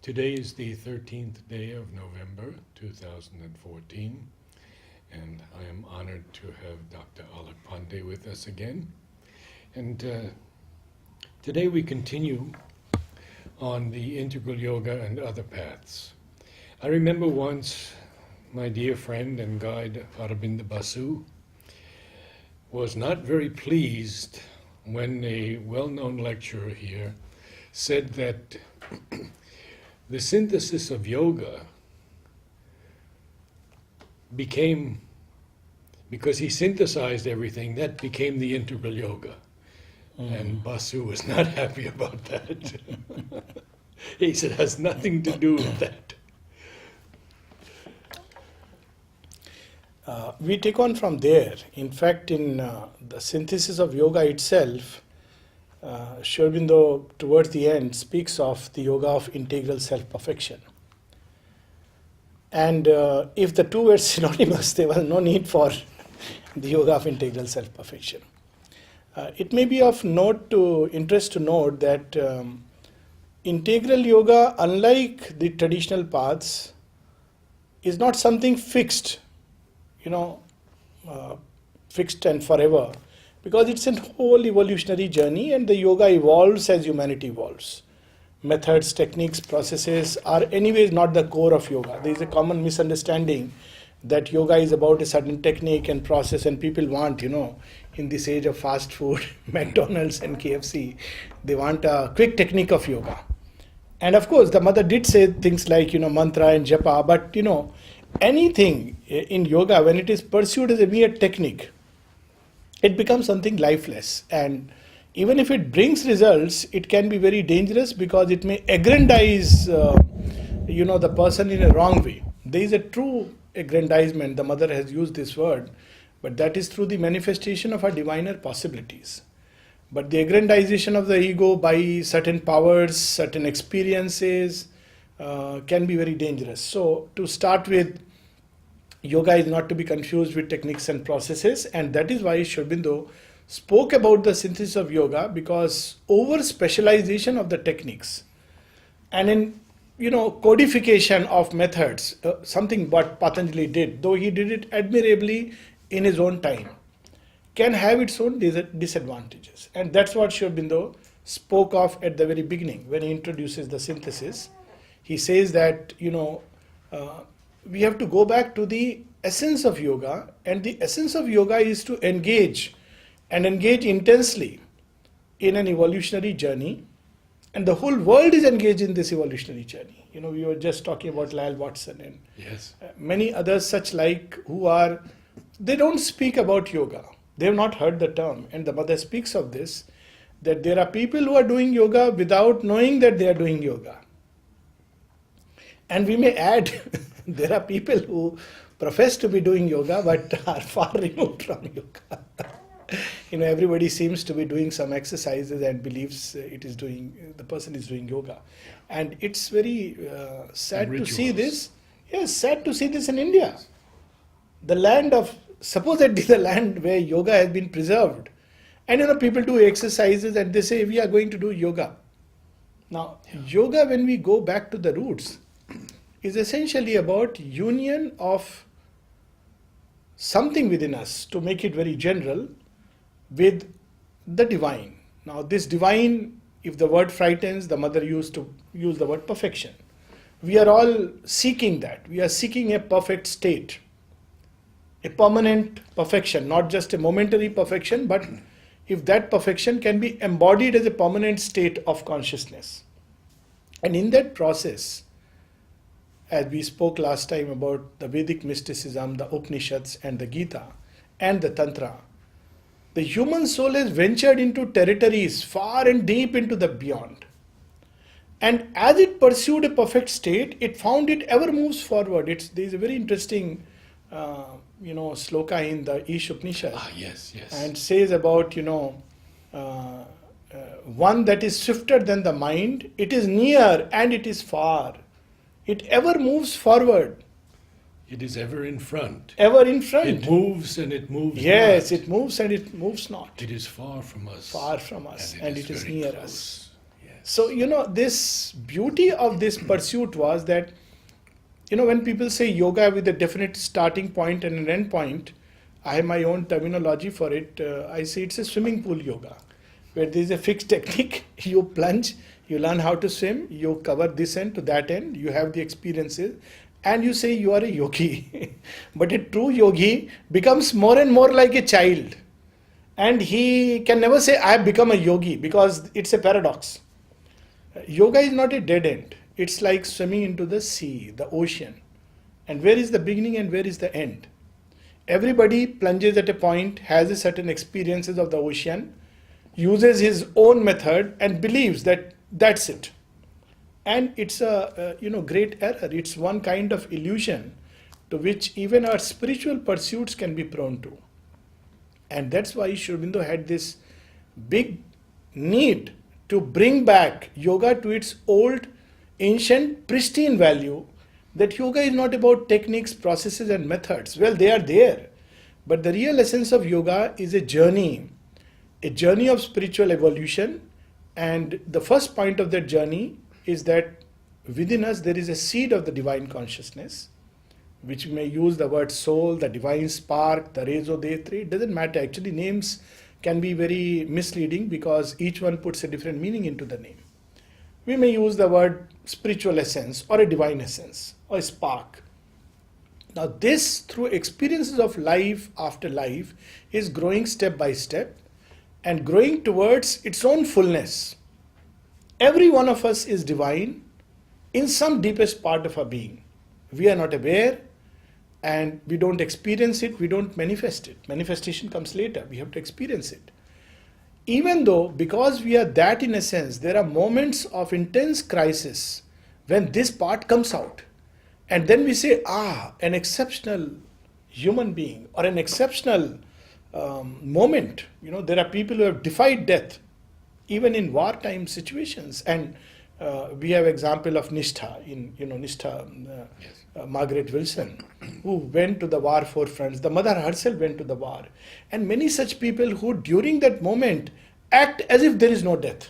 Today is the 13th day of November 2014, and I am honored to have Dr. Alok Pandey with us again. And today we continue on the integral yoga and other paths. I remember once my dear friend and guide Aurobindo Basu was not very pleased when a well-known lecturer here said that the synthesis of yoga became, because he synthesized everything, that became the integral yoga. And Basu was not happy about that. He said it has nothing to do with that. We take on from there. In fact, in the synthesis of yoga itself, Sri Aurobindo towards the end speaks of the yoga of integral self-perfection. And if the two were synonymous, there was no need for the yoga of integral self-perfection. It may be of interest to note that integral yoga, unlike the traditional paths, is not something fixed, fixed and forever, because it's a whole evolutionary journey and the yoga evolves as humanity evolves. Methods, techniques, processes are anyways not the core of yoga. There is a common misunderstanding that yoga is about a certain technique and process, and people want, in this age of fast food, McDonald's and KFC, they want a quick technique of yoga. And of course, the mother did say things like, mantra and japa, but, anything in yoga, when it is pursued as a mere technique, it becomes something lifeless. And even if it brings results, it can be very dangerous because it may aggrandize, the person in a wrong way. There is a true aggrandizement, the mother has used this word, but that is through the manifestation of our diviner possibilities. But the aggrandization of the ego by certain powers, certain experiences, can be very dangerous. So to start with, yoga is not to be confused with techniques and processes, and that is why Sri Aurobindo spoke about the synthesis of yoga, because over specialization of the techniques and in codification of methods, something what Patanjali did, though he did it admirably in his own time, can have its own disadvantages. And that's what Sri Aurobindo spoke of at the very beginning when he introduces the synthesis. He says that we have to go back to the essence of yoga, and the essence of yoga is to engage intensely in an evolutionary journey, and the whole world is engaged in this evolutionary journey. We were just talking about Lyle Watson and many others such like they don't speak about yoga. They have not heard the term, and the mother speaks of this, that there are people who are doing yoga without knowing that they are doing yoga. And we may add, there are people who profess to be doing yoga but are far removed from yoga. Everybody seems to be doing some exercises and believes the person is doing yoga. And it's very sad to see this. Yes, sad to see this in India. The land of, supposedly the land where yoga has been preserved. And people do exercises and they say, we are going to do yoga. Now, yoga, when we go back to the roots, is essentially about union of something within us, to make it very general, with the divine. Now this divine, if the word frightens, the mother used to use the word perfection. We are all seeking that. We are seeking a perfect state, a permanent perfection, not just a momentary perfection, but if that perfection can be embodied as a permanent state of consciousness. And in that process, as we spoke last time about the Vedic mysticism, the Upanishads and the Gita and the Tantra, the human soul has ventured into territories far and deep into the beyond. And as it pursued a perfect state, it found it ever moves forward. There is a very interesting sloka in the Ish Upanishad. Yes. And says about, one that is swifter than the mind, it is near and it is far. It ever moves forward. It is ever in front. Ever in front. It moves and it moves Yes, not. it moves and it moves not. It is far from us. Far from us, and it is near us. So, this beauty of this pursuit was that, when people say yoga with a definite starting point and an end point, I have my own terminology for it. I say it's a swimming pool yoga, where there is a fixed technique. You plunge, you learn how to swim, you cover this end to that end, you have the experiences, and you say you are a yogi. But a true yogi becomes more and more like a child. And he can never say, I have become a yogi, because it's a paradox. Yoga is not a dead end. It's like swimming into the sea, the ocean. And where is the beginning and where is the end? Everybody plunges at a point, has a certain experiences of the ocean, uses his own method and believes that that's it. And it's a great error. It's one kind of illusion to which even our spiritual pursuits can be prone to. And that's why Sri Aurobindo had this big need to bring back yoga to its old, ancient, pristine value, that yoga is not about techniques, processes and methods. Well, they are there. But the real essence of yoga is a journey of spiritual evolution. And the first point of that journey is that within us there is a seed of the divine consciousness, which we may use the word soul, the divine spark, the rezo detri. It doesn't matter. Actually, names can be very misleading because each one puts a different meaning into the name. We may use the word spiritual essence or a divine essence or a spark. Now this, through experiences of life after life, is growing step by step and growing towards its own fullness. Every one of us is divine in some deepest part of our being. We are not aware and we don't experience it, we don't manifest it. Manifestation comes later, we have to experience it. Even though, because we are that in essence, there are moments of intense crisis when this part comes out. And then we say, an exceptional human being or an exceptional moment. There are people who have defied death, even in wartime situations. And we have example of Nishtha, Margaret Wilson, who went to the war forefronts. The mother herself went to the war. And many such people who during that moment act as if there is no death.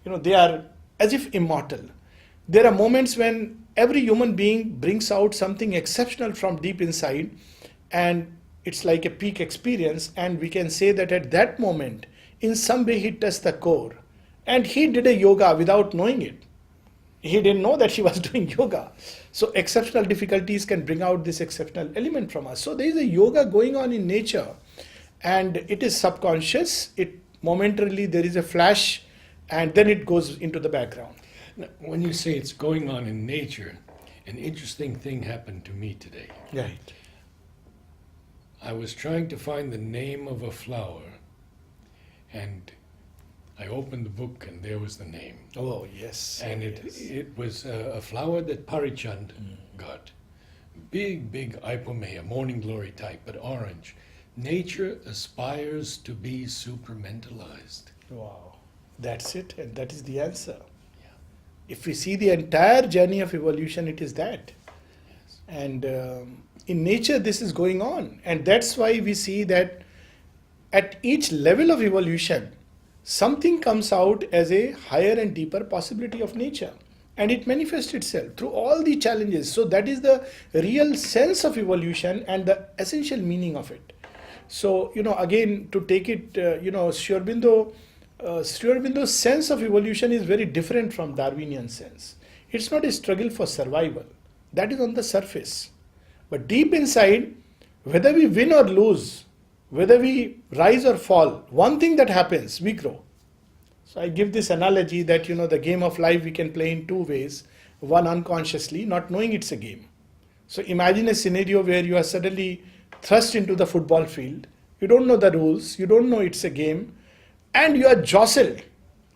They are as if immortal. There are moments when every human being brings out something exceptional from deep inside, and it's like a peak experience, and we can say that at that moment, in some way he touched the core. And he did a yoga without knowing it. He didn't know that he was doing yoga. So exceptional difficulties can bring out this exceptional element from us. So there is a yoga going on in nature, and it is subconscious. It momentarily, there is a flash, and then it goes into the background. Now, when you say it's going on in nature, an interesting thing happened to me today. Right. I was trying to find the name of a flower, and I opened the book and there was the name. Oh, yes. And it was a flower that Parichand got. Big Ipomea, morning glory type, but orange. Nature aspires to be supramentalized. Wow. That's it, and that is the answer. Yeah. If we see the entire journey of evolution, it is that. Yes. And in nature, this is going on. And that's why we see that at each level of evolution, something comes out as a higher and deeper possibility of nature. And it manifests itself through all the challenges. So that is the real sense of evolution and the essential meaning of it. So, again, to take it, Sri Aurobindo's sense of evolution is very different from Darwinian sense. It's not a struggle for survival. That is on the surface. But deep inside, whether we win or lose, whether we rise or fall, one thing that happens, we grow. So I give this analogy that, the game of life we can play in two ways. One, unconsciously, not knowing it's a game. So imagine a scenario where you are suddenly thrust into the football field. You don't know the rules. You don't know it's a game. And you are jostled.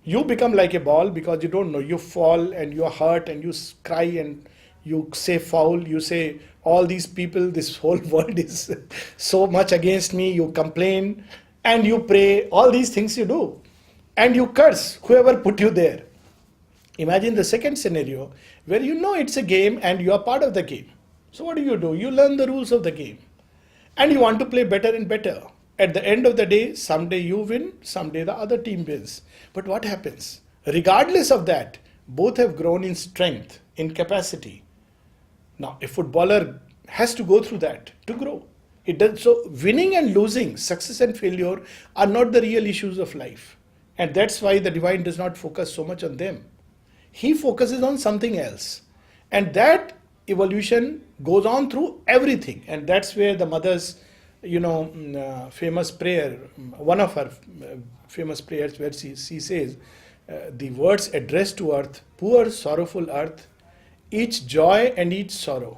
You become like a ball because you don't know. You fall and you are hurt and you cry and you say foul. You say all these people, this whole world is so much against me. You complain and you pray. All these things you do. And you curse whoever put you there. Imagine the second scenario where you know it's a game and you are part of the game. So what do? You learn the rules of the game. And you want to play better and better. At the end of the day, someday you win, someday the other team wins. But what happens? Regardless of that, both have grown in strength, in capacity. Now, a footballer has to go through that to grow. It does, so winning and losing, success and failure are not the real issues of life. And that's why the divine does not focus so much on them. He focuses on something else. And that evolution goes on through everything. And that's where the mother's, famous prayer, one of her famous prayers where she says, the words addressed to earth, poor sorrowful earth, each joy and each sorrow,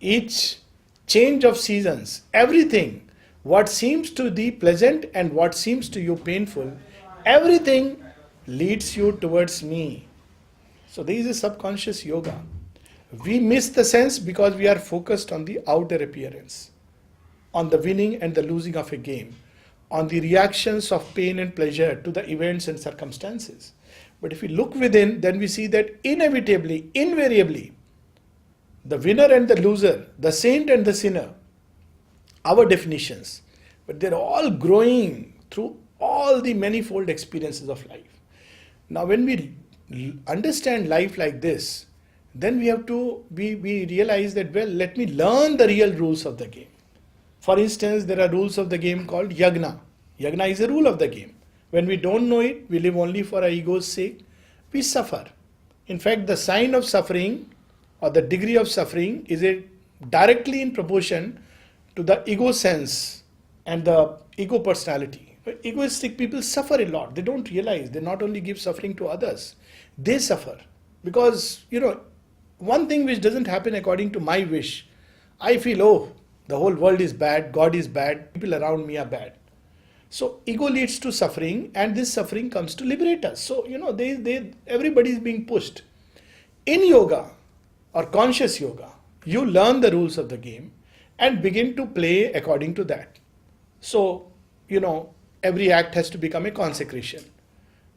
each change of seasons, everything, what seems to thee pleasant and what seems to you painful, everything leads you towards me. So there is a subconscious yoga. We miss the sense because we are focused on the outer appearance, on the winning and the losing of a game, on the reactions of pain and pleasure to the events and circumstances. But if we look within, then we see that inevitably, invariably, the winner and the loser, the saint and the sinner, our definitions, but they're all growing through all the manifold experiences of life. Now, when we understand life like this, then we realize that, well, let me learn the real rules of the game. For instance, there are rules of the game called yagna. Yagna is a rule of the game. When we don't know it, we live only for our ego's sake, we suffer. In fact, the sign of suffering or the degree of suffering is directly in proportion to the ego sense and the ego personality. Egoistic people suffer a lot. They don't realize they not only give suffering to others, they suffer. Because, one thing which doesn't happen according to my wish, I feel, oh, the whole world is bad, God is bad, people around me are bad. So ego leads to suffering, and this suffering comes to liberate us. So, everybody is being pushed. In yoga or conscious yoga, you learn the rules of the game and begin to play according to that. So, every act has to become a consecration.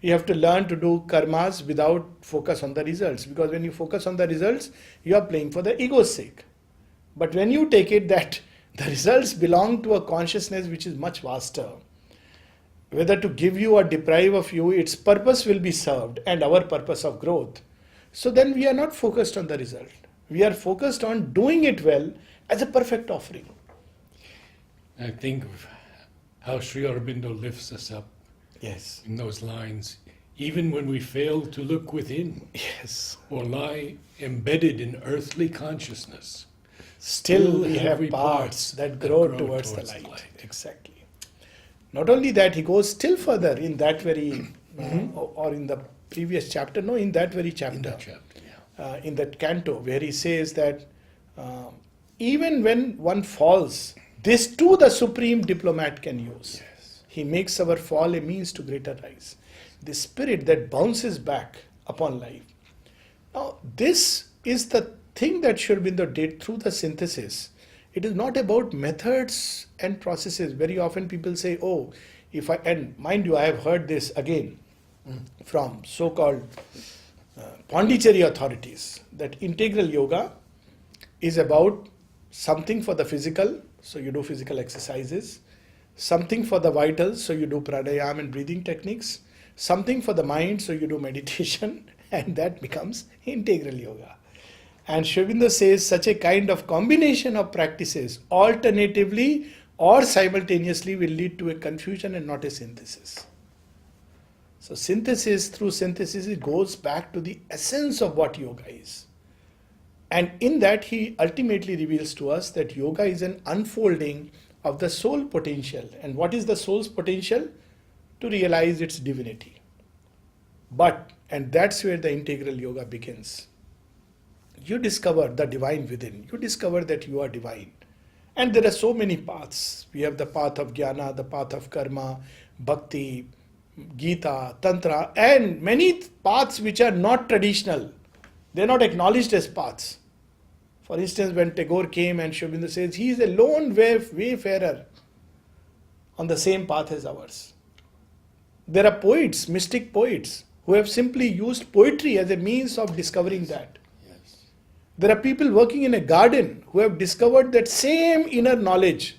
You have to learn to do karmas without focus on the results, because when you focus on the results, you are playing for the ego's sake. But when you take it that the results belong to a consciousness which is much vaster, whether to give you or deprive of you, its purpose will be served and our purpose of growth. So then we are not focused on the result. We are focused on doing it well as a perfect offering. I think of how Sri Aurobindo lifts us up. Yes. In those lines, even when we fail to look within, Yes. or lie embedded in earthly consciousness, Still we have parts that grow towards the light. Exactly. Not only that, he goes still further in that very, or in the previous chapter, in that very chapter. In that chapter, yeah. In that canto, where he says that even when one falls, this too the supreme diplomat can use. Yes. He makes our fall a means to greater rise. The spirit that bounces back upon life. Now, this is the thing that Sri Aurobindo did through the synthesis. It is not about methods and processes. Very often people say, oh, and mind you, I have heard this again from so-called Pondicherry authorities, that integral yoga is about something for the physical, so you do physical exercises, something for the vitals, so you do pranayama and breathing techniques, something for the mind, so you do meditation, and that becomes integral yoga. And Sri Aurobindo says such a kind of combination of practices alternatively or simultaneously will lead to a confusion and not a synthesis. So through synthesis, it goes back to the essence of what yoga is. And in that, he ultimately reveals to us that yoga is an unfolding of the soul potential. And what is the soul's potential? To realize its divinity. And that's where the integral yoga begins. You discover the divine within. You discover that you are divine. And there are so many paths. We have the path of jnana, the path of karma, bhakti, Gita, Tantra, and many paths which are not traditional. They are not acknowledged as paths. For instance, when Tagore came and Sri Aurobindo says, he is a lone wayfarer on the same path as ours. There are poets, mystic poets, who have simply used poetry as a means of discovering that. Yes. There are people working in a garden who have discovered that same inner knowledge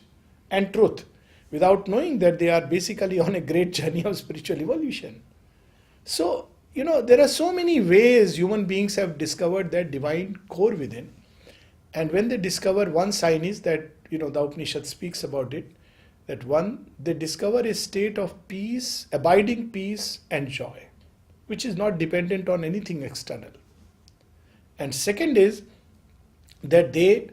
and truth without knowing that they are basically on a great journey of spiritual evolution. So, there are so many ways human beings have discovered that divine core within. And when they discover, one sign is that, the Upanishad speaks about it, that one, they discover a state of peace, abiding peace and joy, which is not dependent on anything external. And second is that they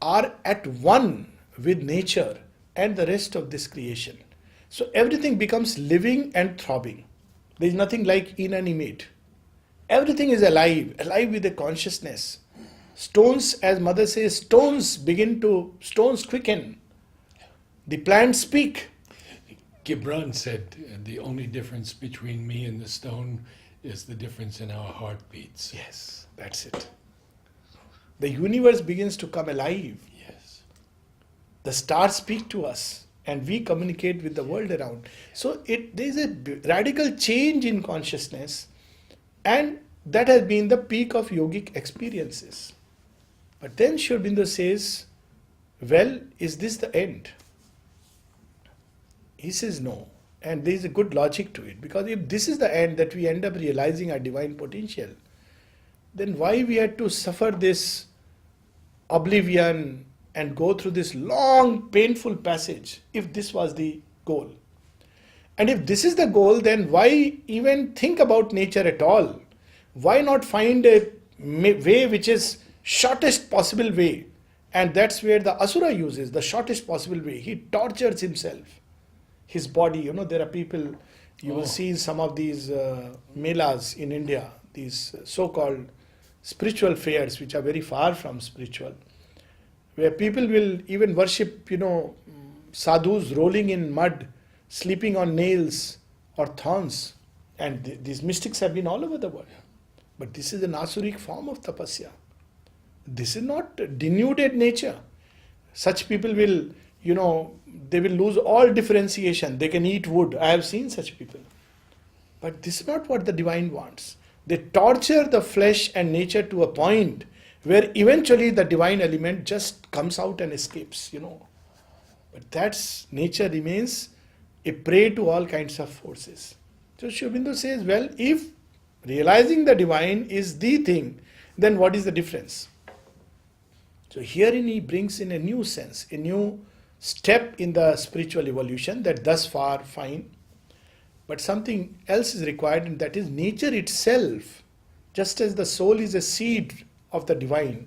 are at one with nature and the rest of this creation. So everything becomes living and throbbing. There is nothing like inanimate. Everything is alive, alive with a consciousness. Stones, as mother says, stones quicken. The plants speak. Gibran said, the only difference between me and the stone is the difference in our heartbeats. Yes, that's it. The universe begins to come alive. Yes. The stars speak to us and we communicate with the world around. So there is a radical change in consciousness, and that has been the peak of yogic experiences. But then Sri Aurobindo says, well, is this the end? He says no. And there is a good logic to it, because if this is the end, that we end up realizing our divine potential, then why we had to suffer this oblivion and go through this long, painful passage if this was the goal? And if this is the goal, then why even think about nature at all? Why not find a way which is shortest possible way? And that's where the Asura uses the shortest possible way. He tortures himself, his body. There are people, you will see in some of these melas in India, these so-called spiritual fairs, which are very far from spiritual, where people will even worship, sadhus rolling in mud, sleeping on nails or thorns. And these mystics have been all over the world. But this is an asuric form of tapasya. This is not denuded nature. Such people will, they will lose all differentiation. They can eat wood. I have seen such people. But this is not what the divine wants. They torture the flesh and nature to a point where eventually the divine element just comes out and escapes, But that's, nature remains a prey to all kinds of forces. So Sri Aurobindo says, well, if realizing the divine is the thing, then what is the difference? So herein he brings in a new sense, a new step in the spiritual evolution, that thus far fine. But something else is required, and that is nature itself. Just as the soul is a seed of the divine,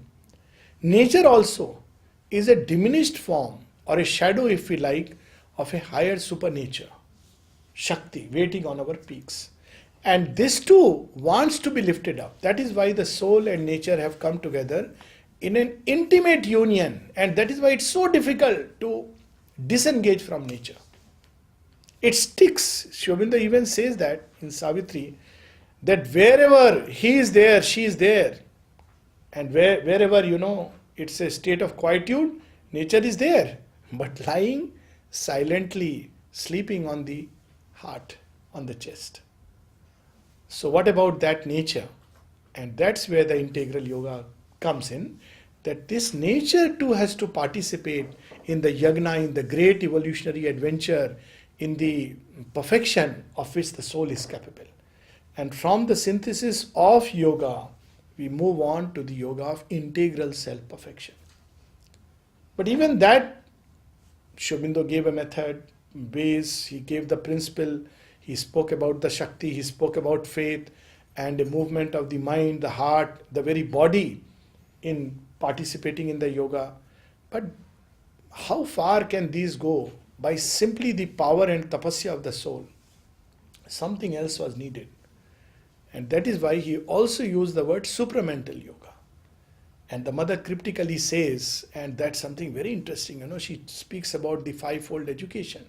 nature also is a diminished form, or a shadow, if we like, of a higher supernature, Shakti, waiting on our peaks. And this too wants to be lifted up. That is why the soul and nature have come together in an intimate union, and that is why it's so difficult to disengage from nature. It sticks. Sri Aurobindo even says that in Savitri, that wherever he is there, she is there. And wherever, it's a state of quietude, nature is there. But lying silently, sleeping on the heart, on the chest. So what about that nature? And that's where the integral yoga comes in, that this nature too has to participate in the yagna, in the great evolutionary adventure, in the perfection of which the soul is capable. And from the synthesis of yoga, we move on to the yoga of integral self-perfection. But even that, Sri Aurobindo gave a method, ways, he gave the principle, he spoke about the Shakti, he spoke about faith, and a movement of the mind, the heart, the very body in participating in the yoga. But how far can these go? By simply the power and tapasya of the soul. Something else was needed. And that is why he also used the word supramental yoga. And the mother cryptically says, and that's something very interesting, she speaks about the fivefold education.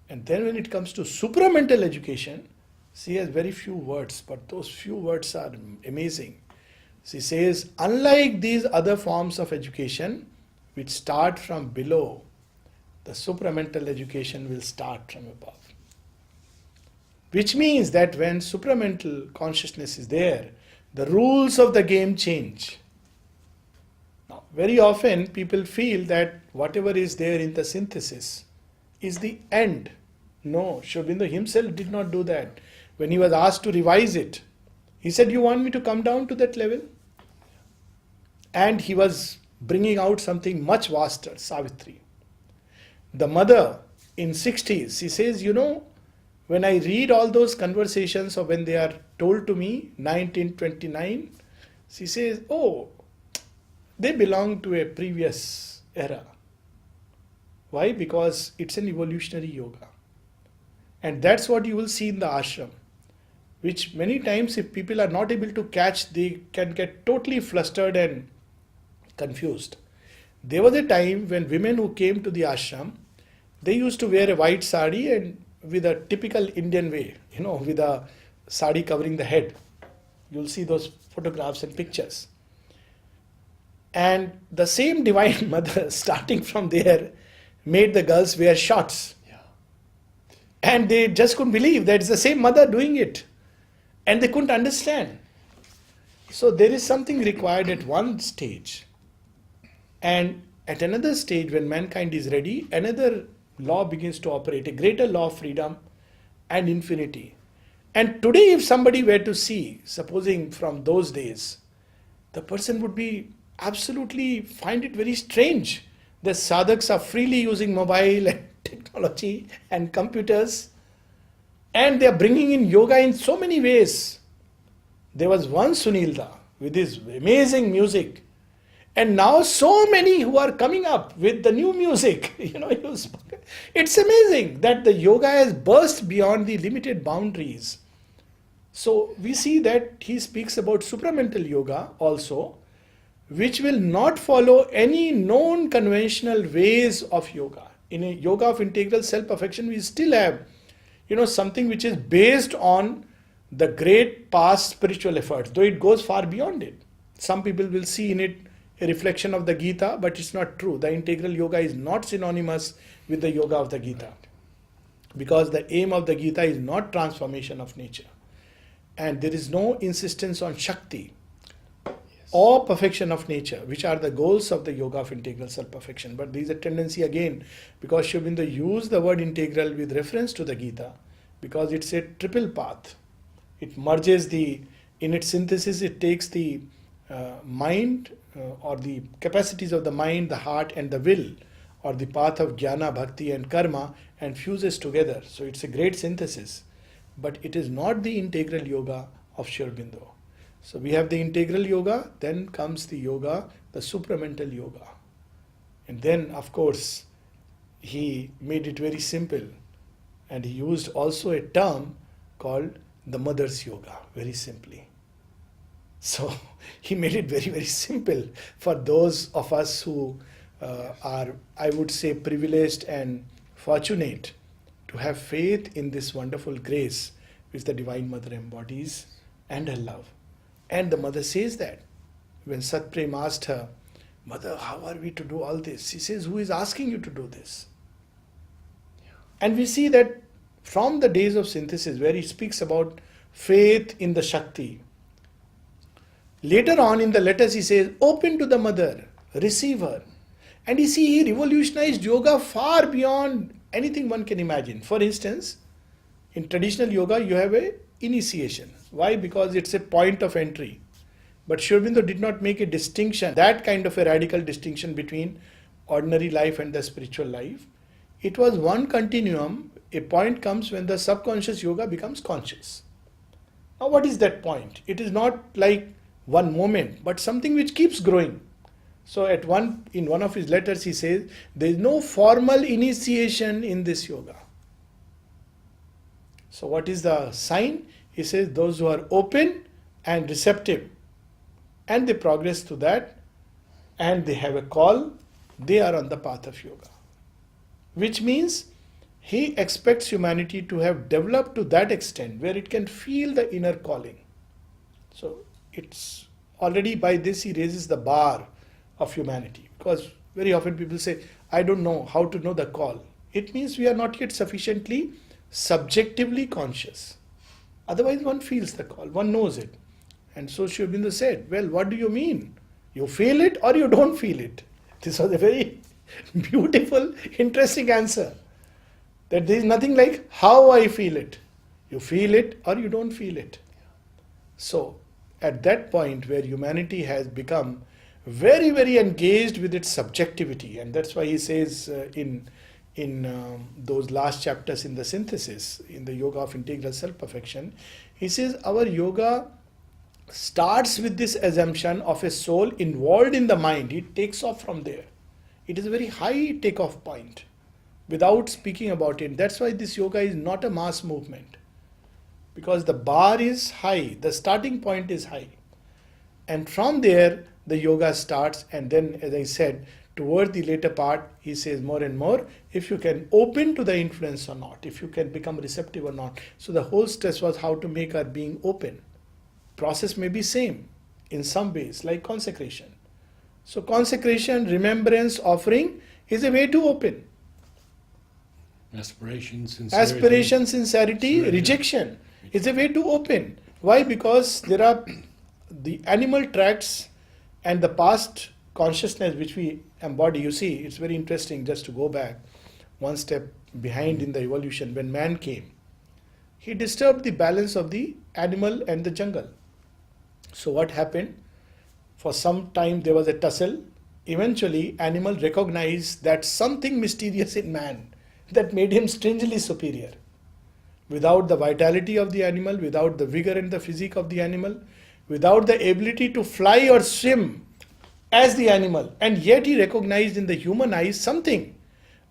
And then when it comes to supramental education, she has very few words, but those few words are amazing. She says, unlike these other forms of education, which start from below, the supramental education will start from above. Which means that when supramental consciousness is there, the rules of the game change. Now, very often people feel that whatever is there in the synthesis is the end. No, Sri Aurobindo himself did not do that. when he was asked to revise it, he said, "You want me to come down to that level?" And he was bringing out something much vaster, Savitri. The mother in 60s, she says, when I read all those conversations or when they are told to me, 1929, she says, oh, they belong to a previous era. Why? Because it's an evolutionary yoga. And that's what you will see in the ashram, which many times if people are not able to catch, they can get totally flustered and confused. There was a time when women who came to the ashram, they used to wear a white sari and with a typical Indian way, with a sari covering the head. You'll see those photographs and pictures. And the same Divine Mother, starting from there, made the girls wear shorts. Yeah. And they just couldn't believe that it's the same mother doing it. And they couldn't understand. So there is something required at one stage. And at another stage, when mankind is ready, another law begins to operate, a greater law of freedom and infinity. And today, if somebody were to see, supposing from those days, the person would be absolutely find it very strange. The sadhaks are freely using mobile and technology and computers, and they are bringing in yoga in so many ways. There was one Sunilda with his amazing music. And now so many who are coming up with the new music, it's amazing that the yoga has burst beyond the limited boundaries. So we see that he speaks about supramental yoga also, which will not follow any known conventional ways of yoga. In a yoga of integral self-perfection, we still have, something which is based on the great past spiritual efforts, though it goes far beyond it. Some people will see in it a reflection of the Gita, but it's not true. The integral yoga is not synonymous with the yoga of the Gita, because the aim of the Gita is not transformation of nature, and there is no insistence on Shakti or perfection of nature, which are the goals of the yoga of integral self-perfection. But there is a tendency again, because Sri Aurobindo used the word integral with reference to the Gita, because it's a triple path. It merges in its synthesis, it takes the mind or the capacities of the mind, the heart and the will, or the path of jnana, bhakti and karma, and fuses together. So it's a great synthesis. But it is not the integral yoga of Sri Aurobindo. So we have the integral yoga, then comes the yoga, the supramental yoga. And then, of course, he made it very simple. And he used also a term called the mother's yoga, very simply. So he made it very, very simple for those of us who are, I would say, privileged and fortunate to have faith in this wonderful grace which the Divine Mother embodies and her love. And the mother says that when Satprem asked her, "Mother, how are we to do all this?" She says, "Who is asking you to do this?" Yeah. And we see that from the days of synthesis, where he speaks about faith in the Shakti, later on in the letters he says, "Open to the mother, receive her." And you see, he revolutionized yoga far beyond anything one can imagine. For instance, in traditional yoga, you have a initiation. Why? Because it's a point of entry. But Sri Aurobindo did not make a distinction, that kind of a radical distinction between ordinary life and the spiritual life. It was one continuum. A point comes when the subconscious yoga becomes conscious. Now what is that point? It is not like one moment, but something which keeps growing. So in one of his letters he says, there is no formal initiation in this yoga. So what is the sign? He says, those who are open and receptive, and they progress to that, and they have a call, they are on the path of yoga. Which means he expects humanity to have developed to that extent where it can feel the inner calling. So it's already by this he raises the bar of humanity. Because very often people say, I don't know how to know the call. It means we are not yet sufficiently subjectively conscious. Otherwise one feels the call, one knows it. And so Sri Aurobindo said, well, what do you mean? You feel it or you don't feel it? This was a very beautiful, interesting answer. That there is nothing like how I feel it. You feel it or you don't feel it. So, at that point where humanity has become very, very engaged with its subjectivity, and that's why he says in those last chapters in the synthesis, in the yoga of integral self-perfection, he says our yoga starts with this assumption of a soul involved in the mind. It takes off from there. It is a very high takeoff point without speaking about it. That's why this yoga is not a mass movement, because the bar is high, the starting point is high. And from there, the yoga starts, and then, as I said, toward the later part, he says more and more, if you can open to the influence or not, if you can become receptive or not. So the whole stress was how to make our being open. Process may be same in some ways, like consecration. So consecration, remembrance, offering is a way to open. Aspiration, sincerity. Aspiration, sincerity, surrender. Rejection is a way to open. Why? Because there are the animal tracts and the past consciousness which we embody. You see, it's very interesting just to go back one step behind in the evolution. When man came, he disturbed the balance of the animal and the jungle. So what happened? For some time there was a tussle. Eventually, animal recognized that something mysterious in man that made him strangely superior. Without the vitality of the animal, without the vigor and the physique of the animal, without the ability to fly or swim as the animal, and yet he recognized in the human eyes something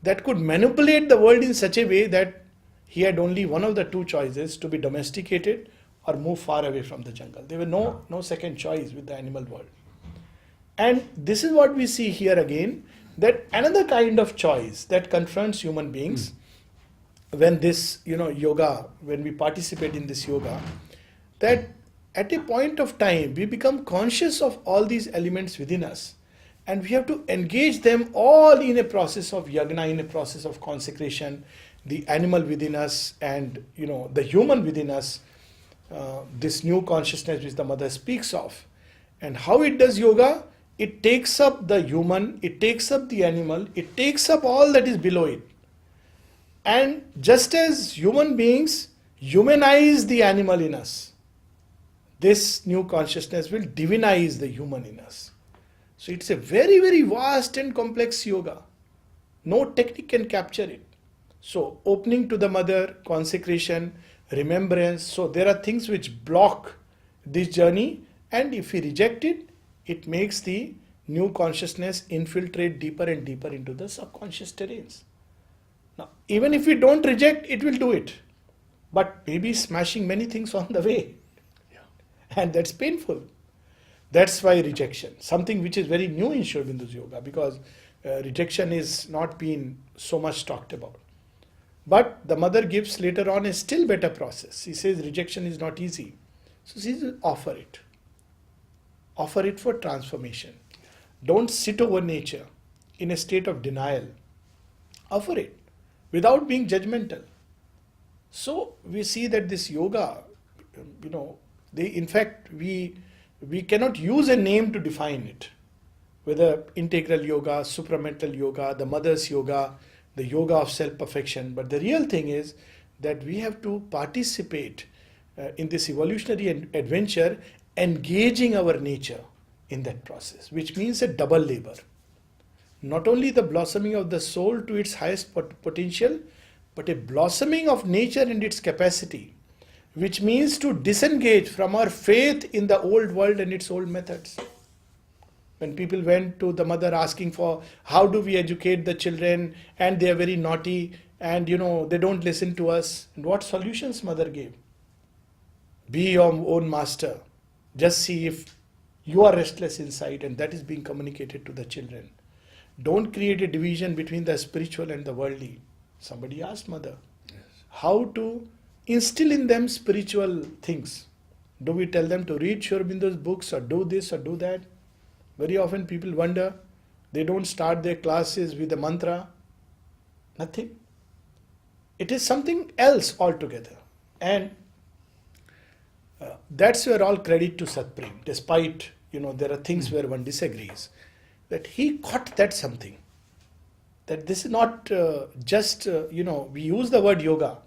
that could manipulate the world in such a way that he had only one of the two choices: to be domesticated or move far away from the jungle. There were no second choice with the animal world. And this is what we see here again, that another kind of choice that confronts human beings when this, yoga, when we participate in this yoga, that at a point of time we become conscious of all these elements within us, and we have to engage them all in a process of yagna, in a process of consecration, the animal within us and the human within us, this new consciousness which the mother speaks of. And how it does yoga? It takes up the human, it takes up the animal, it takes up all that is below it. And just as human beings humanize the animal in us, this new consciousness will divinize the human in us. So it's a very, very vast and complex yoga. No technique can capture it. So opening to the mother, consecration, remembrance. So there are things which block this journey, and if we reject it, it makes the new consciousness infiltrate deeper and deeper into the subconscious terrains. Now, even if we don't reject, it will do it. But maybe smashing many things on the way. Yeah. And that's painful. That's why rejection, something which is very new in Sri Aurobindo's yoga, because rejection is not being so much talked about. But the mother gives later on a still better process. She says rejection is not easy. So she says offer it. Offer it for transformation. Don't sit over nature in a state of denial. Offer it without being judgmental. So we see that this yoga, in fact, we cannot use a name to define it. Whether integral yoga, supramental yoga, the mother's yoga, the yoga of self-perfection. But the real thing is that we have to participate in this evolutionary adventure, engaging our nature in that process, which means a double labor. Not only the blossoming of the soul to its highest potential, but a blossoming of nature and its capacity, which means to disengage from our faith in the old world and its old methods. When people went to the mother asking for how do we educate the children, and they are very naughty and they don't listen to us, and what solutions mother gave? Be your own master. Just see if you are restless inside, and that is being communicated to the children. Don't create a division between the spiritual and the worldly. Somebody asked mother, Yes. how to instill in them spiritual things. Do we tell them to read Sri Aurobindo's books or do this or do that? Very often people wonder, they don't start their classes with a mantra. Nothing. It is something else altogether. And that's where all credit to Satprem, despite, there are things where one disagrees, that he caught that something. That this is not we use the word yoga,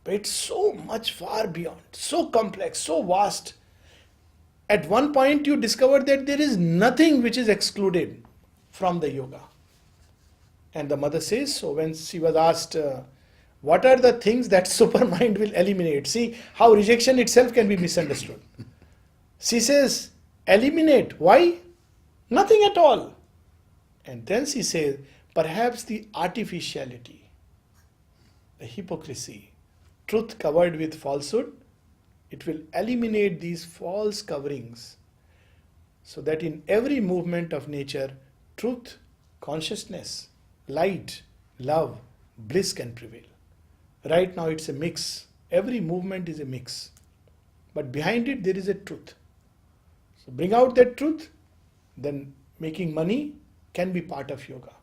It's so much far beyond, so complex, so vast. At one point, you discover that there is nothing which is excluded from the yoga. And the mother says so when she was asked, what are the things that supermind will eliminate? See how rejection itself can be misunderstood. She says, eliminate. Why? Nothing at all. And then she says, perhaps the artificiality, the hypocrisy, truth covered with falsehood, it will eliminate these false coverings so that in every movement of nature, truth, consciousness, light, love, bliss can prevail. Right now it's a mix. Every movement is a mix. But behind it there is a truth. So bring out that truth, then making money can be part of yoga.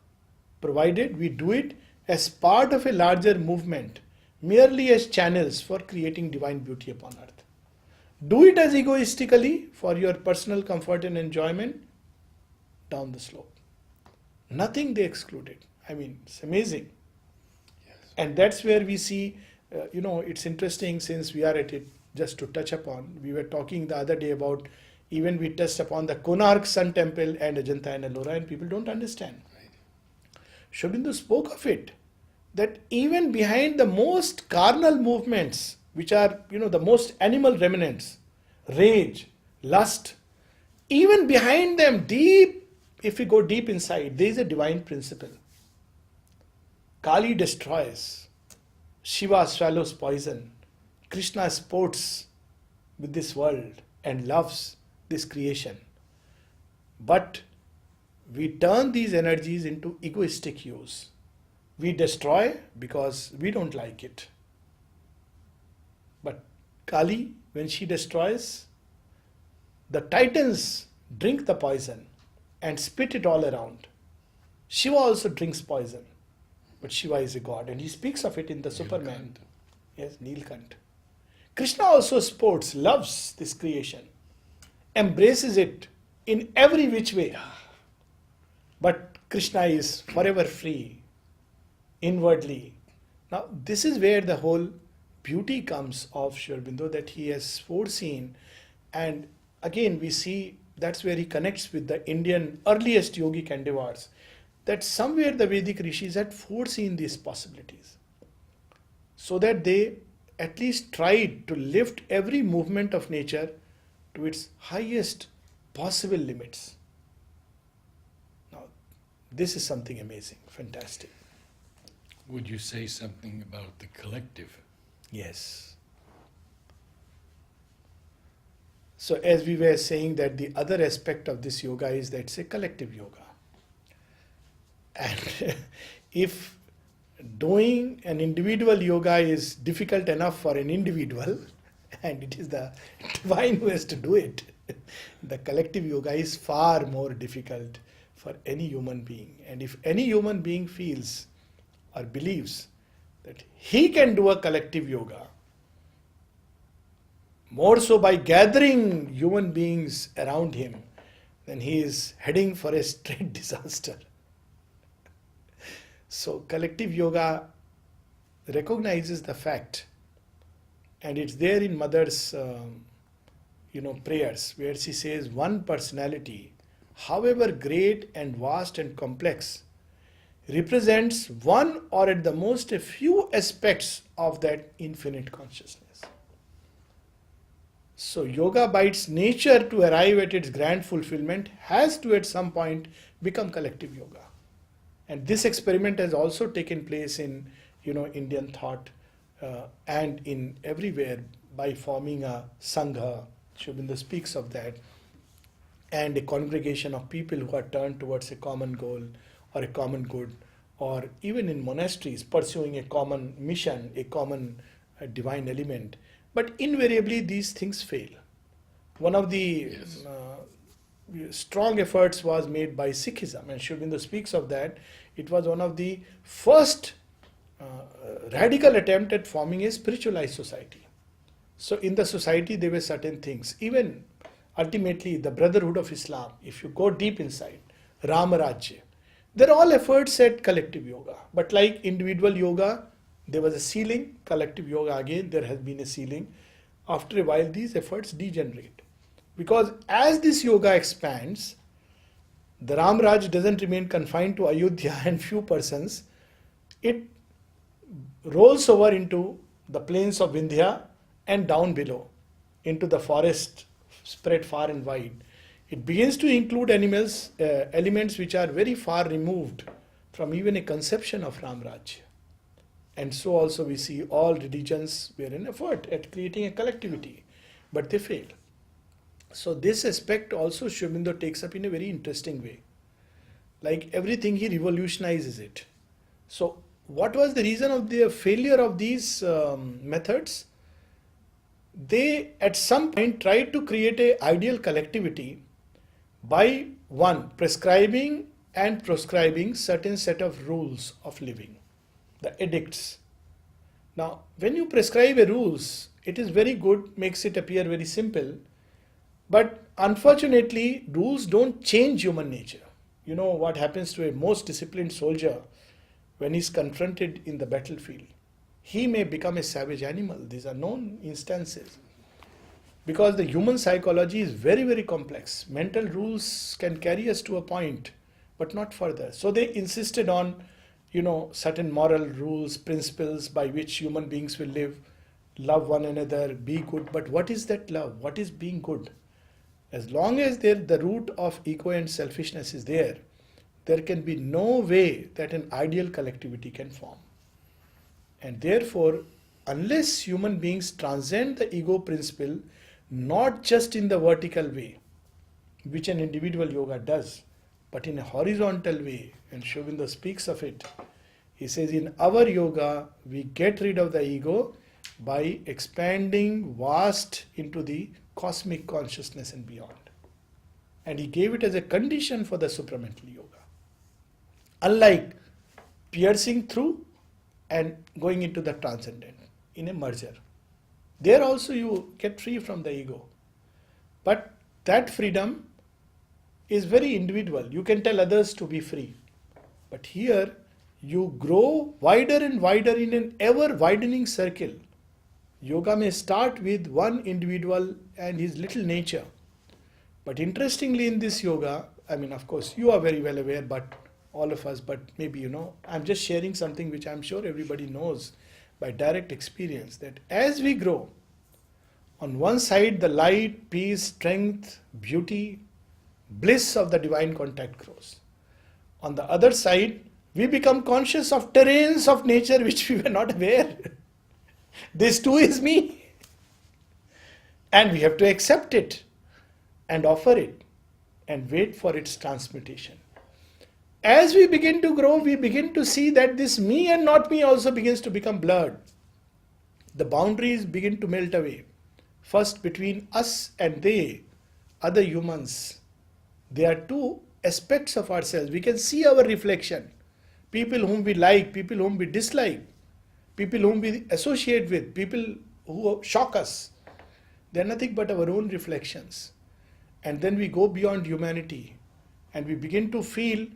Provided we do it as part of a larger movement, merely as channels for creating divine beauty upon earth. Do it as egoistically for your personal comfort and enjoyment, down the slope. Nothing they excluded. I mean, it's amazing. Yes. And that's where we see, it's interesting since we are at it, just to touch upon. We were talking the other day about, even we touched upon the Konark Sun Temple and Ajanta and Ellora, and people don't understand. Right. Sri Aurobindo spoke of it, that even behind the most carnal movements, which are, the most animal remnants, rage, lust, even behind them, deep, if we go deep inside, there is a divine principle. Kali destroys, Shiva swallows poison, Krishna sports with this world and loves this creation. But we turn these energies into egoistic use. We destroy because we don't like it. But Kali, when she destroys, the titans drink the poison and spit it all around. Shiva also drinks poison, but Shiva is a god, and he speaks of it in the Superman. Yes, Nilkant. Krishna also sports, loves this creation, embraces it in every which way. But Krishna is forever free, inwardly. Now, this is where the whole beauty comes of Sri Aurobindo, that he has foreseen. And again, we see that's where he connects with the Indian earliest yogic endeavors, that somewhere the Vedic rishis had foreseen these possibilities, so that they at least tried to lift every movement of nature to its highest possible limits. Now, this is something amazing, fantastic. Would you say something about the collective? Yes. So as we were saying, that the other aspect of this yoga is that it's a collective yoga. And if doing an individual yoga is difficult enough for an individual, and it is the divine who has to do it, the collective yoga is far more difficult for any human being. And if any human being feels or believes that he can do a collective yoga, more so by gathering human beings around him, then he is heading for a straight disaster. So collective yoga recognizes the fact, and it's there in Mother's prayers, where she says one personality, however great and vast and complex, represents one or at the most a few aspects of that infinite consciousness. So yoga, by its nature to arrive at its grand fulfillment, has to at some point become collective yoga. And this experiment has also taken place in Indian thought and in everywhere, by forming a sangha. Sri Aurobindo speaks of that, and a congregation of people who are turned towards a common goal or a common good, or even in monasteries pursuing a common mission, a common divine element. But invariably these things fail. One of the strong efforts was made by Sikhism, and Sri Aurobindo speaks of that. It was one of the first radical attempt at forming a spiritualized society. So in the society there were certain things, even ultimately the Brotherhood of Islam, if you go deep inside, Ramarajya, they're all efforts at collective yoga. But like individual yoga, There was a ceiling, collective yoga again, there has been a ceiling. After a while, these efforts degenerate. Because as this yoga expands, the Ram Raj doesn't remain confined to Ayodhya and few persons. It rolls over into the plains of Vindhya and down below into the forest spread far and wide. It begins to include elements which are very far removed from even a conception of Ram Raj. And so also we see all religions were in effort at creating a collectivity, but they fail. So this aspect also Sri Aurobindo takes up in a very interesting way. Like everything, he revolutionizes it. So what was the reason of the failure of these methods? They at some point tried to create an ideal collectivity by one, prescribing and proscribing certain set of rules of living, the edicts. Now, when you prescribe a rules, it is very good, makes it appear very simple, but unfortunately, rules don't change human nature. You know what happens to a most disciplined soldier when he's confronted in the battlefield? He may become a savage animal. These are known instances. Because the human psychology is very, very complex. Mental rules can carry us to a point, but not further. So they insisted on, certain moral rules, principles by which human beings will live, love one another, be good. But what is that love? What is being good? As long as the root of ego and selfishness is there can be no way that an ideal collectivity can form. And therefore, unless human beings transcend the ego principle, not just in the vertical way, which an individual yoga does, but in a horizontal way, and Sri Aurobindo speaks of it. He says, in our yoga, we get rid of the ego by expanding vast into the cosmic consciousness and beyond. And he gave it as a condition for the supramental yoga. Unlike piercing through and going into the transcendent in a merger. There also you get free from the ego. But that freedom is very individual. You can tell others to be free. But here you grow wider and wider in an ever widening circle. Yoga may start with one individual and his little nature. But interestingly in this yoga, of course you are very well aware, but all of us, but maybe I'm just sharing something which I'm sure everybody knows by direct experience, that as we grow, on one side the light, peace, strength, beauty, bliss of the divine contact grows. On the other side, we become conscious of terrains of nature which we were not aware. This too is me. And we have to accept it and offer it and wait for its transmutation. As we begin to grow, we begin to see that this me and not me also begins to become blurred. The boundaries begin to melt away. First between us and they, other humans. There are two aspects of ourselves. We can see our reflection. People whom we like, people whom we dislike, people whom we associate with, people who shock us. They are nothing but our own reflections. And then we go beyond humanity and we begin to feel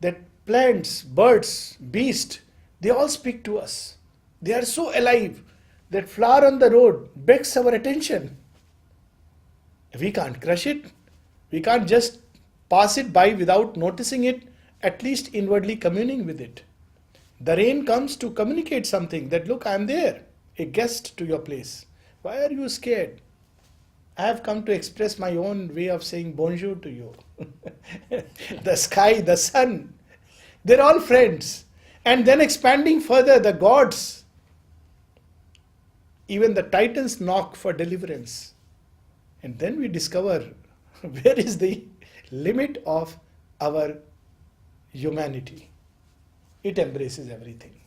that plants, birds, beasts, they all speak to us. They are so alive that flower on the road begs our attention. We can't crush it. We can't just pass it by without noticing it, at least inwardly communing with it. The rain comes to communicate something that, look, I am there, a guest to your place. Why are you scared? I have come to express my own way of saying bonjour to you. The sky, the sun, they're all friends. And then expanding further, the gods, even the titans knock for deliverance. And then we discover where is the limit of our humanity. It embraces everything.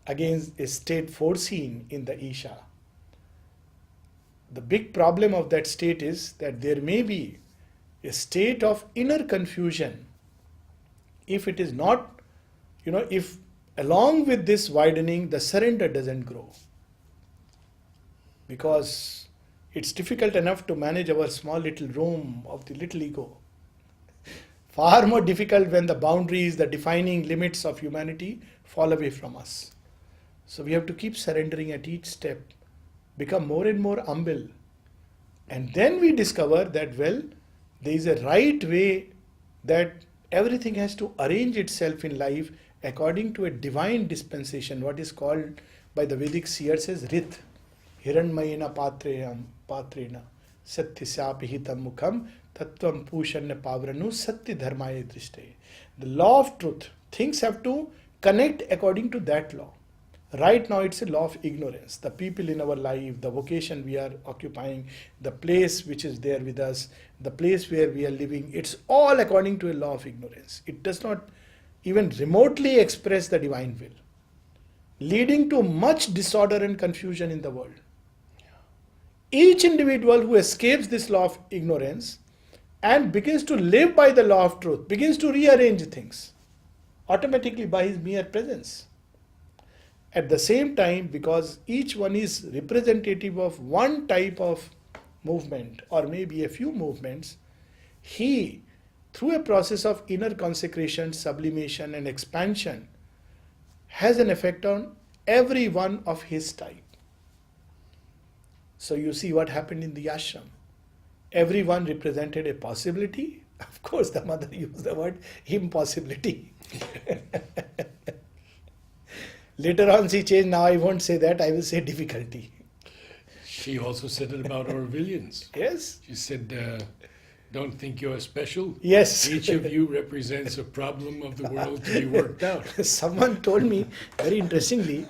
Again, a state foreseen in the Isha. The big problem of that state is that there may be a state of inner confusion if it is not, if along with this widening, the surrender doesn't grow. Because it's difficult enough to manage our small little room of the little ego. Far more difficult when the boundaries, the defining limits of humanity fall away from us. So we have to keep surrendering at each step, become more and more humble. And then we discover that, well, there is a right way that everything has to arrange itself in life according to a divine dispensation, what is called by the Vedic seers as Rit. Hiranmayena patrena satyasyapihitam mukham tattvam pushanna pavranu satya dharmaya drishte. The law of truth. Things have to connect according to that law. Right now it's a law of ignorance. The people in our life, the vocation we are occupying, the place which is there with us, the place where we are living, it's all according to a law of ignorance. It does not even remotely express the divine will, leading to much disorder and confusion in the world. Each individual who escapes this law of ignorance and begins to live by the law of truth, begins to rearrange things automatically by his mere presence. At the same time, because each one is representative of one type of movement or maybe a few movements, he, through a process of inner consecration, sublimation and expansion, has an effect on every one of his type. So you see what happened in the ashram. Everyone represented a possibility. Of course, the mother used the word impossibility. Later on she changed, now I won't say that, I will say difficulty. She also said it about Orwellians. Yes? She said, don't think you're special. Yes. Each of you represents a problem of the world to be worked out. Someone told me, very interestingly,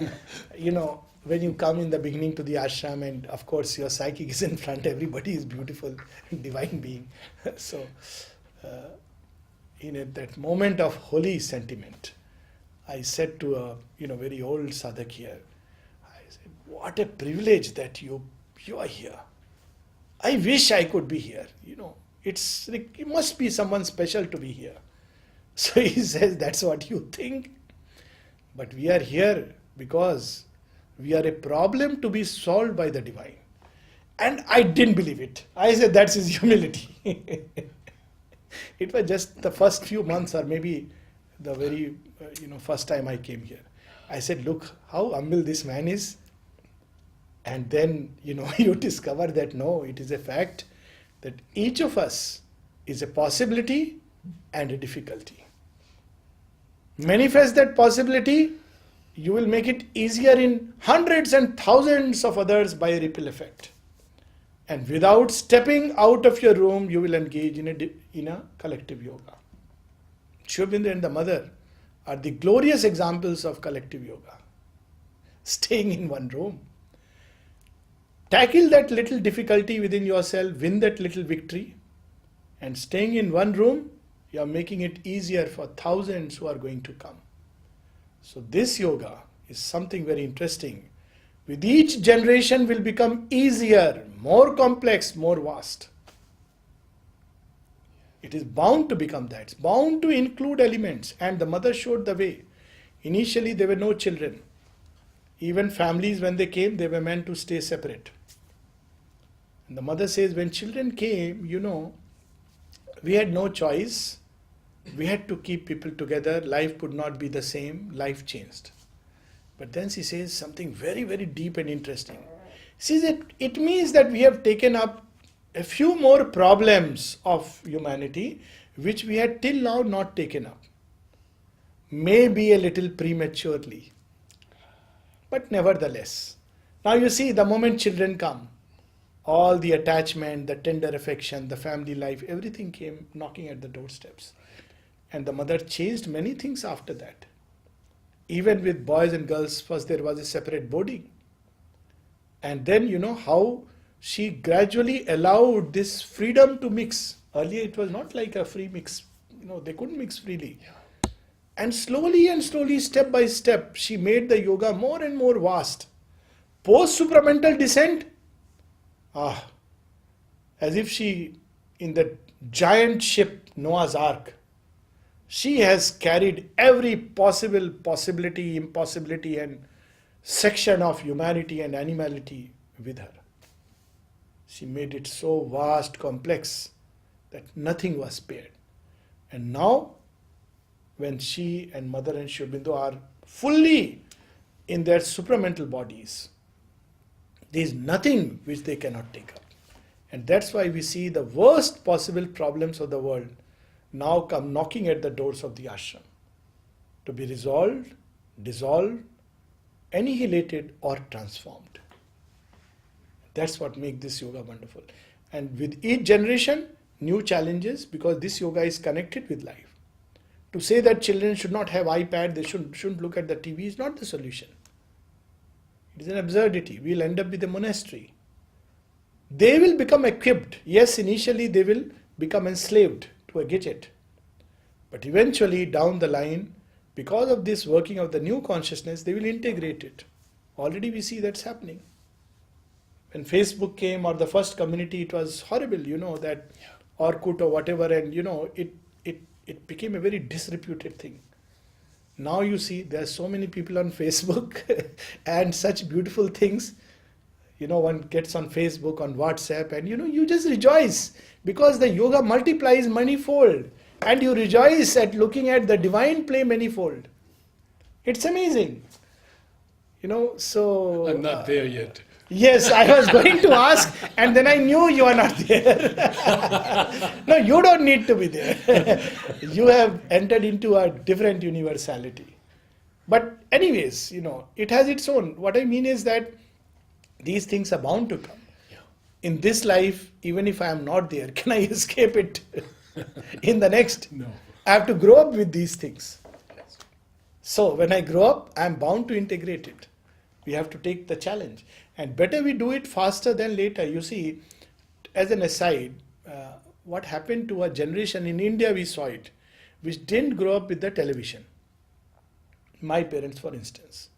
when you come in the beginning to the ashram and of course your psychic is in front, everybody is beautiful, divine being. So, in that moment of holy sentiment, I said to a very old sadhak here, I said, what a privilege that you are here. I wish I could be here. It must be someone special to be here. So he says, that's what you think. But we are here because we are a problem to be solved by the divine. And I didn't believe it. I said, that's his humility. It was just the first few months or maybe the very first time I came here. I said, look how humble this man is. And then, you discover that no, it is a fact that each of us is a possibility and a difficulty. Manifest that possibility, you will make it easier in hundreds and thousands of others by a ripple effect. And without stepping out of your room, you will engage in a collective yoga. Sri Aurobindo and the mother are the glorious examples of collective yoga. Staying in one room. Tackle that little difficulty within yourself, win that little victory, and staying in one room, you are making it easier for thousands who are going to come. So this yoga is something very interesting. With each generation will become easier, more complex, more vast. It is bound to become that. It's bound to include elements. And the mother showed the way. Initially, there were no children. Even families, when they came, they were meant to stay separate. And the mother says, when children came, we had no choice. We had to keep people together. Life could not be the same. Life changed. But then she says something very, very deep and interesting. She says it means that we have taken up a few more problems of humanity which we had till now not taken up. Maybe a little prematurely. But nevertheless. Now you see, the moment children come, all the attachment, the tender affection, the family life, everything came knocking at the doorsteps. And the mother changed many things after that. Even with boys and girls, first there was a separate boarding. And then how she gradually allowed this freedom to mix. Earlier it was not like a free mix. They couldn't mix freely. Yeah. And slowly, step by step, she made the yoga more and more vast. Post-supramental descent, as if she, in the giant ship Noah's Ark, she has carried every possible possibility, impossibility and section of humanity and animality with her. She made it so vast, complex, that nothing was spared. And now, when she and Mother and Sri Aurobindo are fully in their supramental bodies. There is nothing which they cannot take up. And that's why we see the worst possible problems of the world now come knocking at the doors of the ashram to be resolved, dissolved, annihilated or transformed. That's what makes this yoga wonderful. And with each generation, new challenges, because this yoga is connected with life. To say that children should not have iPad, they shouldn't look at the TV is not the solution. It is an absurdity. We'll end up with a monastery. They will become equipped. Yes, initially they will become enslaved to a gadget. But eventually, down the line, because of this working of the new consciousness, they will integrate it. Already we see that's happening. When Facebook came, or the first community, it was horrible, that Orkut or whatever, and it became a very disreputed thing. Now you see there are so many people on Facebook and such beautiful things. One gets on Facebook, on WhatsApp, and you just rejoice because the yoga multiplies manifold, and you rejoice at looking at the divine play manifold. It's amazing. So I'm not there yet. Yes, I was going to ask, and then I knew you are not there. No, you don't need to be there. You have entered into a different universality. But anyways, it has its own. What I mean is that these things are bound to come. Yeah. In this life, even if I am not there, can I escape it in the next? No. I have to grow up with these things. So when I grow up, I am bound to integrate it. We have to take the challenge. And better we do it faster than later. You see, as an aside, what happened to a generation in India, we saw it, which didn't grow up with the television. My parents, for instance.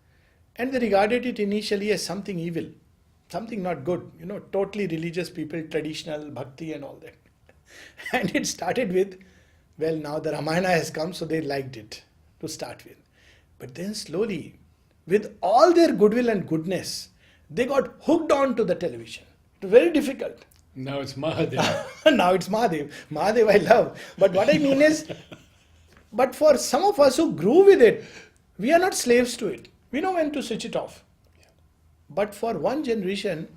And they regarded it initially as something evil, something not good, totally religious people, traditional, bhakti and all that. And it started with, well, now the Ramayana has come, so they liked it to start with. But then slowly, with all their goodwill and goodness, they got hooked on to the television. It was very difficult. Now it's Mahadev. Now it's Mahadev. Mahadev I love. But what I mean is, but for some of us who grew with it, we are not slaves to it. We know when to switch it off. But for one generation,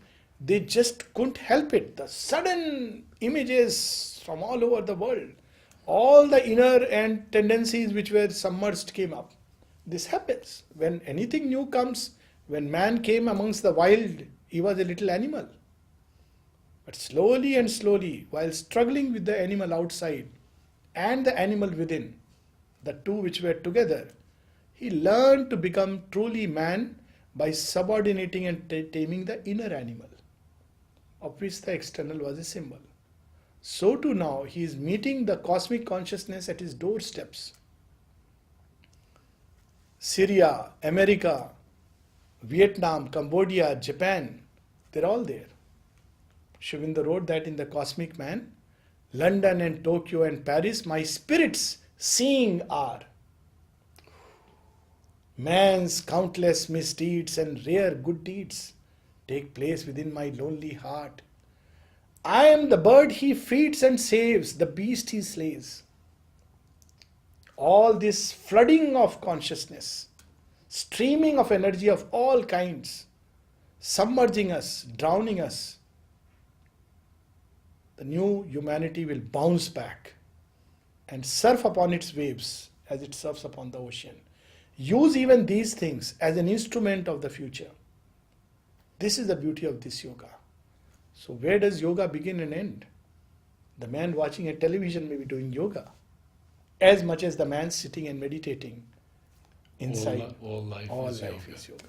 they just couldn't help it. The sudden images from all over the world, all the inner and tendencies which were submerged came up. This happens. When anything new comes, when man came amongst the wild, he was a little animal. But slowly and slowly, while struggling with the animal outside and the animal within, the two which were together, he learned to become truly man by subordinating and taming the inner animal, of which the external was a symbol. So too now, he is meeting the cosmic consciousness at his doorsteps. Syria, America, Vietnam, Cambodia, Japan, they're all there. Sri Aurobindo wrote that in The Cosmic Man, London and Tokyo and Paris, my spirits seeing are. Man's countless misdeeds and rare good deeds take place within my lonely heart. I am the bird he feeds and saves, the beast he slays. All this flooding of consciousness, streaming of energy of all kinds, submerging us, drowning us, the new humanity will bounce back and surf upon its waves as it surfs upon the ocean. Use even these things as an instrument of the future. This is the beauty of this yoga. So where does yoga begin and end? The man watching a television may be doing yoga as much as the man sitting and meditating inside. All life is yoga.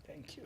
Thank you.